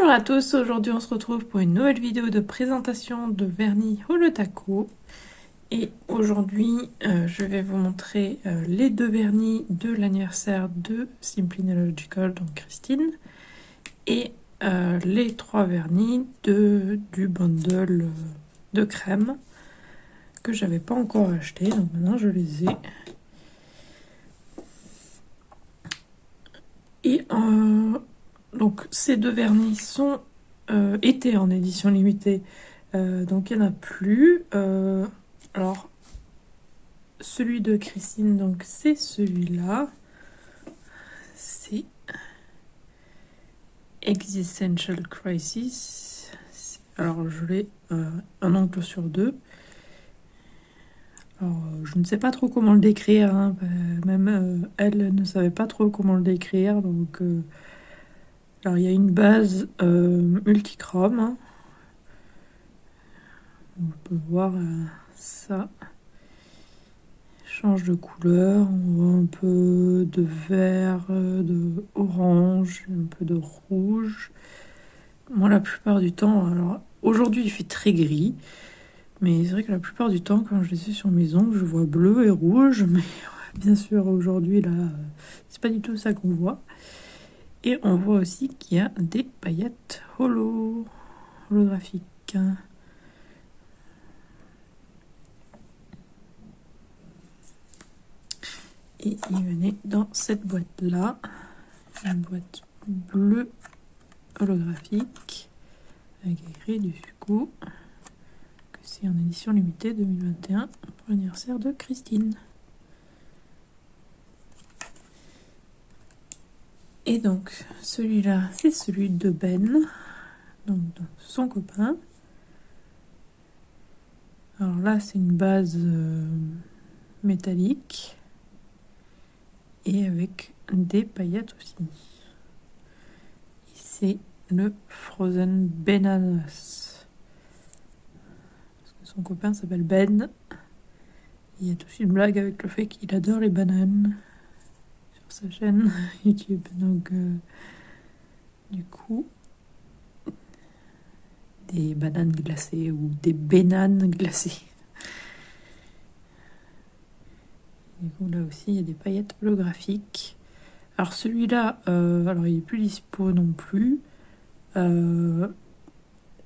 Bonjour à tous, aujourd'hui on se retrouve pour une nouvelle vidéo de présentation de vernis Holotaco. Et aujourd'hui je vais vous montrer les deux vernis de l'anniversaire de Simply Nailogical, donc Christine, et les trois vernis du bundle de crème que j'avais pas encore acheté, donc maintenant je les ai. Et donc ces deux vernis étaient en édition limitée, donc il n'y en a plus. Alors celui de Christine, donc c'est celui-là, c'est Existential Crisis. Alors je l'ai un ongle sur deux. Alors je ne sais pas trop comment le décrire, hein. Même elle ne savait pas trop comment le décrire, donc alors il y a une base multichrome, hein. On peut voir ça change de couleur, on voit un peu de vert, de orange, un peu de rouge. Moi la plupart du temps, alors aujourd'hui il fait très gris, mais c'est vrai que la plupart du temps quand je les ai sur mes ongles je vois bleu et rouge, mais bien sûr aujourd'hui là c'est pas du tout ça qu'on voit. Et on voit aussi qu'il y a des paillettes holographiques. Et il venait dans cette boîte-là, une boîte bleue holographique, avec écrit du coup que c'est en édition limitée 2021 pour l'anniversaire de Christine. Et donc celui-là, c'est celui de Ben, donc son copain. Alors là, c'est une base métallique et avec des paillettes aussi. Et c'est le Frozen Bananas. Parce que son copain s'appelle Ben. Il y a aussi une blague avec le fait qu'il adore les bananes sur sa chaîne YouTube. Donc, du coup, des bananes glacées ou des bénanes glacées. Et donc là aussi, il y a des paillettes holographiques. Alors celui-là, alors il est plus dispo non plus. Elle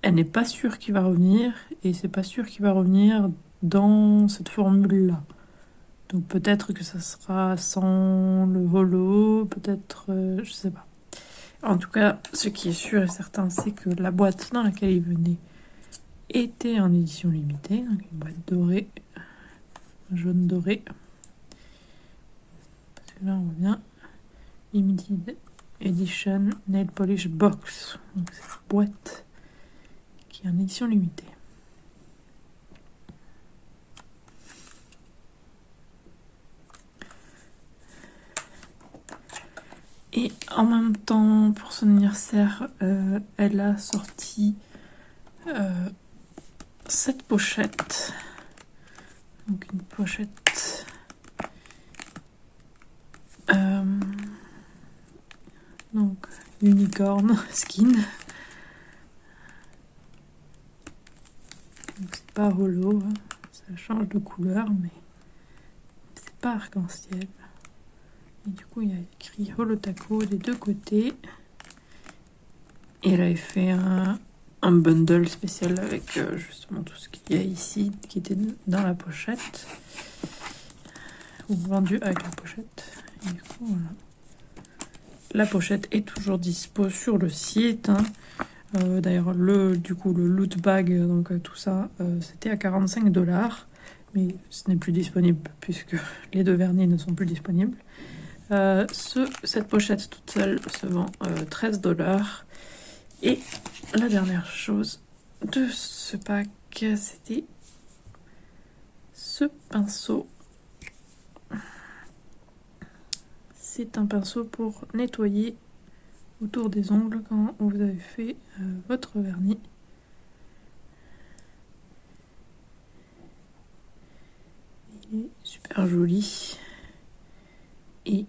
n'est pas sûre qu'il va revenir et c'est pas sûr qu'il va revenir dans cette formule-là. Donc peut-être que ça sera sans le holo, peut-être, je sais pas. En tout cas, ce qui est sûr et certain, c'est que la boîte dans laquelle il venait était en édition limitée, donc une boîte dorée, jaune doré. Parce que là, on revient Limited Edition Nail Polish Box. Donc c'est une boîte qui est en édition limitée. Et en même temps, pour son anniversaire, elle a sorti cette pochette. Donc une pochette donc unicorn skin. Donc c'est pas holo, hein. Ça change de couleur, mais c'est pas arc-en-ciel. Et du coup, il y a écrit Holotaco des deux côtés. Et elle avait fait un bundle spécial avec justement tout ce qu'il y a ici qui était dans la pochette. Ou vendu avec la pochette. Et du coup, voilà. La pochette est toujours dispo sur le site, hein. D'ailleurs, le loot bag, donc tout ça, c'était à 45$. Mais ce n'est plus disponible puisque les deux vernis ne sont plus disponibles. Cette pochette toute seule se vend 13$. Et la dernière chose de ce pack, c'était ce pinceau. C'est un pinceau pour nettoyer autour des ongles quand vous avez fait votre vernis. Il est super joli. Et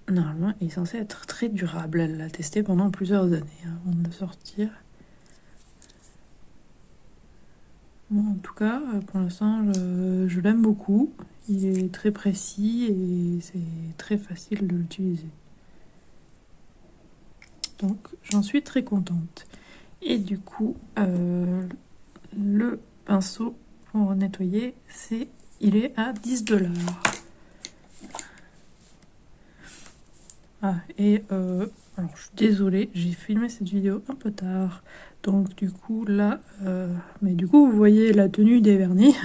normalement, il est censé être très durable. Elle l'a testé pendant plusieurs années avant de le sortir. Moi, en tout cas, pour l'instant, je l'aime beaucoup. Il est très précis et c'est très facile de l'utiliser. Donc, j'en suis très contente. Et du coup, le pinceau pour nettoyer, il est à 10$. Ah, et alors je suis désolée, j'ai filmé cette vidéo un peu tard. Donc du coup là, mais du coup vous voyez la tenue des vernis.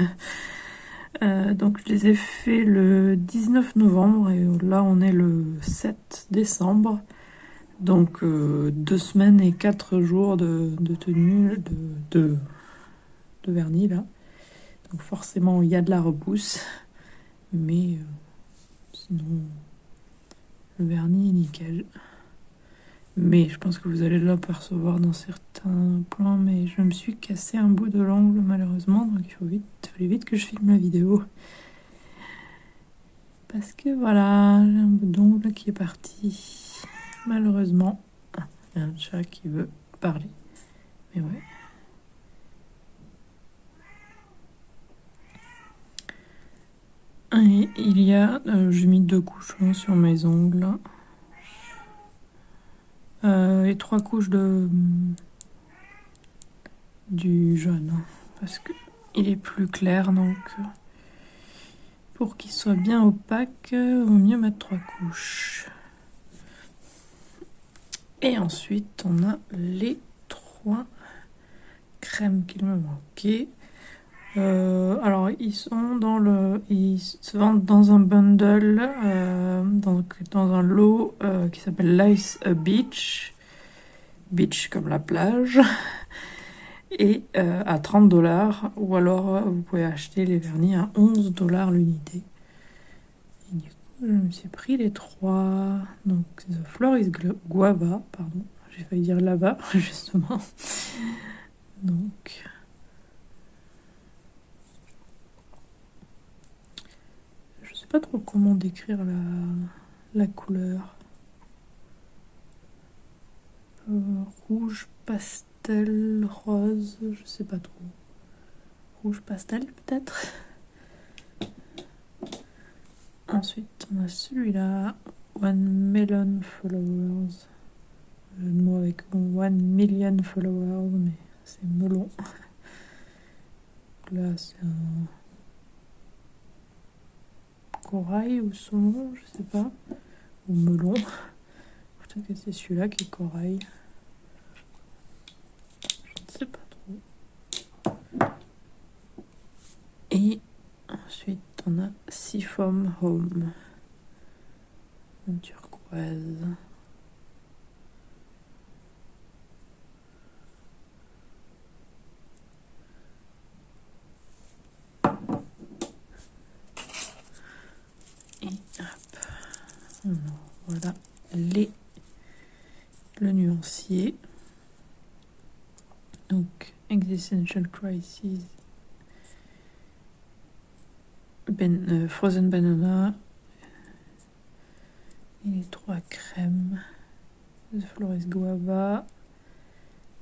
Donc je les ai fait le 19 novembre et là on est le 7 décembre. Donc 2 semaines et 4 jours de tenue de vernis là. Donc forcément il y a de la repousse. Mais sinon le vernis est nickel. Mais je pense que vous allez l'apercevoir dans certains plans. Mais je me suis cassé un bout de l'ongle malheureusement. Donc il fallait vite que je filme la vidéo. Parce que voilà, j'ai un bout d'ongle qui est parti. Malheureusement. Ah, il y a un chat qui veut parler. Mais ouais. Et il y a... j'ai mis 2 couches sur mes ongles. Et 3 couches du jaune. Parce que il est plus clair donc... Pour qu'il soit bien opaque, il vaut mieux mettre 3 couches. Et ensuite, on a les 3 crèmes qu'il me manquait. Alors, ils se vendent dans un bundle, donc dans un lot qui s'appelle Lice a Beach. Beach comme la plage. Et à 30$. Ou alors, vous pouvez acheter les vernis à 11$ l'unité. Et du coup, je me suis pris les 3. Donc, The Floris Guava, pardon. J'ai failli dire lava, justement. Donc, je sais pas trop comment décrire la couleur. Rouge, pastel, rose, je sais pas trop. Rouge pastel, peut-être. Ensuite, on a celui-là, One Melon Followers. Le mot avec 1 million followers, mais c'est melon. Là, c'est un corail ou saumon, je sais pas. Ou melon. Peut-être que c'est celui-là qui est corail. Je ne sais pas trop. Et ensuite, on a Seafoam Home. Une turquoise. Et hop. Alors, voilà le nuancier. Donc, Existential Crisis. Frozen Banana. Et les 3 crèmes. The Flores Guava.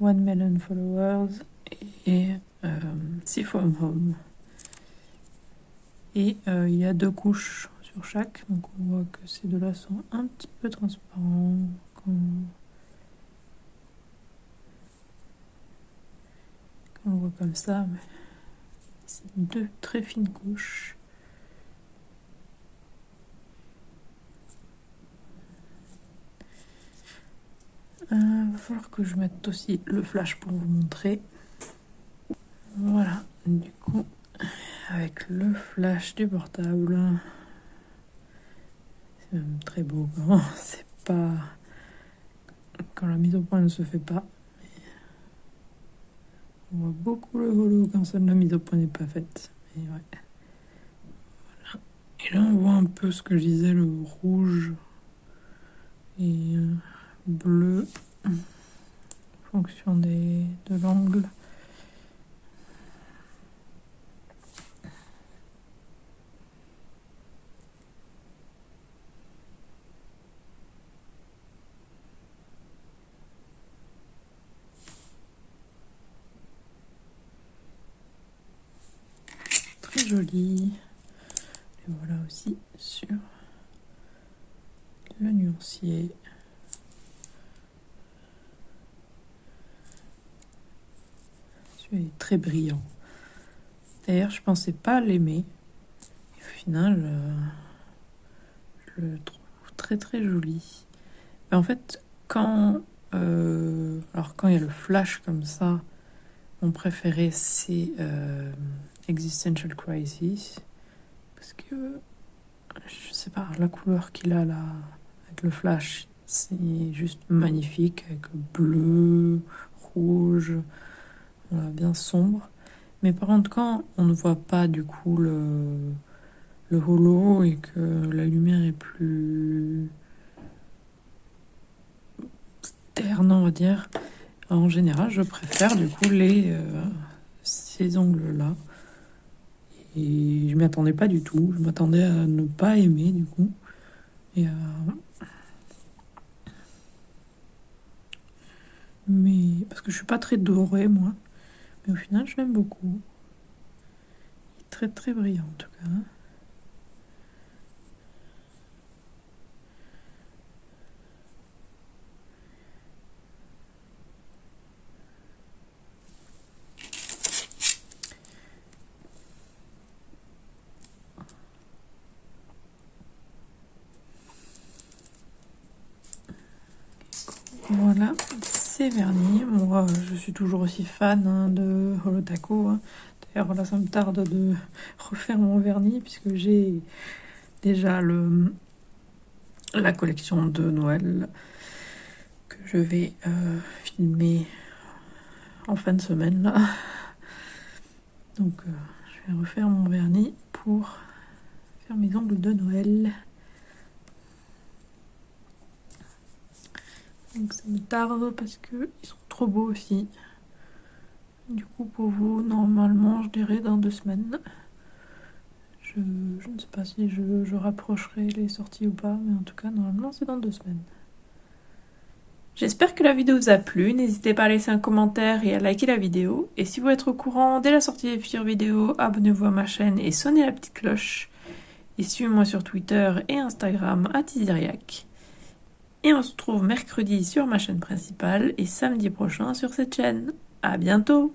One Melon Followers. Et Seafoam Home. Et il y a 2 couches sur chaque. Donc on voit que ces 2-là sont un petit peu transparents. Quand on le voit comme ça. Mais c'est 2 très fines couches. Il va falloir que je mette aussi le flash pour vous montrer. Voilà, du coup, avec le flash du portable, c'est même très beau quand c'est pas... quand la mise au point ne se fait pas. On voit beaucoup le holo quand la mise au point n'est pas faite. Et, ouais. Voilà. Et là, on voit un peu ce que je disais, le rouge et bleu, en fonction de l'angle. joli. Et voilà aussi sur le nuancier. Celui-là est très brillant. D'ailleurs, je pensais pas l'aimer. Au final, je le trouve très très joli. Mais en fait, quand il y a le flash comme ça, mon préféré c'est Existential Crisis, parce que je sais pas, la couleur qu'il a là avec le flash, c'est juste magnifique, avec bleu, rouge, voilà, bien sombre. Mais par contre, quand on ne voit pas du coup le holo et que la lumière est plus terne, on va dire, en général, je préfère du coup ces ongles-là. Et je m'y attendais pas du tout. Je m'attendais à ne pas aimer du coup. Mais parce que je suis pas très dorée moi. Mais au final, je l'aime beaucoup. Il est très très brillant en tout cas. Voilà, c'est vernis. Moi, je suis toujours aussi fan de Holotaco. D'ailleurs, là, ça me tarde de refaire mon vernis puisque j'ai déjà la collection de Noël que je vais filmer en fin de semaine là. Donc, je vais refaire mon vernis pour faire mes ongles de Noël. Donc ça me tarde parce que ils sont trop beaux aussi. Du coup pour vous, normalement je dirais dans 2 semaines. Je ne sais pas si je rapprocherai les sorties ou pas, mais en tout cas normalement c'est dans 2 semaines. J'espère que la vidéo vous a plu, n'hésitez pas à laisser un commentaire et à liker la vidéo. Et si vous voulez être au courant dès la sortie des futures vidéos, abonnez-vous à ma chaîne et sonnez la petite cloche. Et suivez-moi sur Twitter et Instagram @Iziriac. Et on se retrouve mercredi sur ma chaîne principale et samedi prochain sur cette chaîne. À bientôt!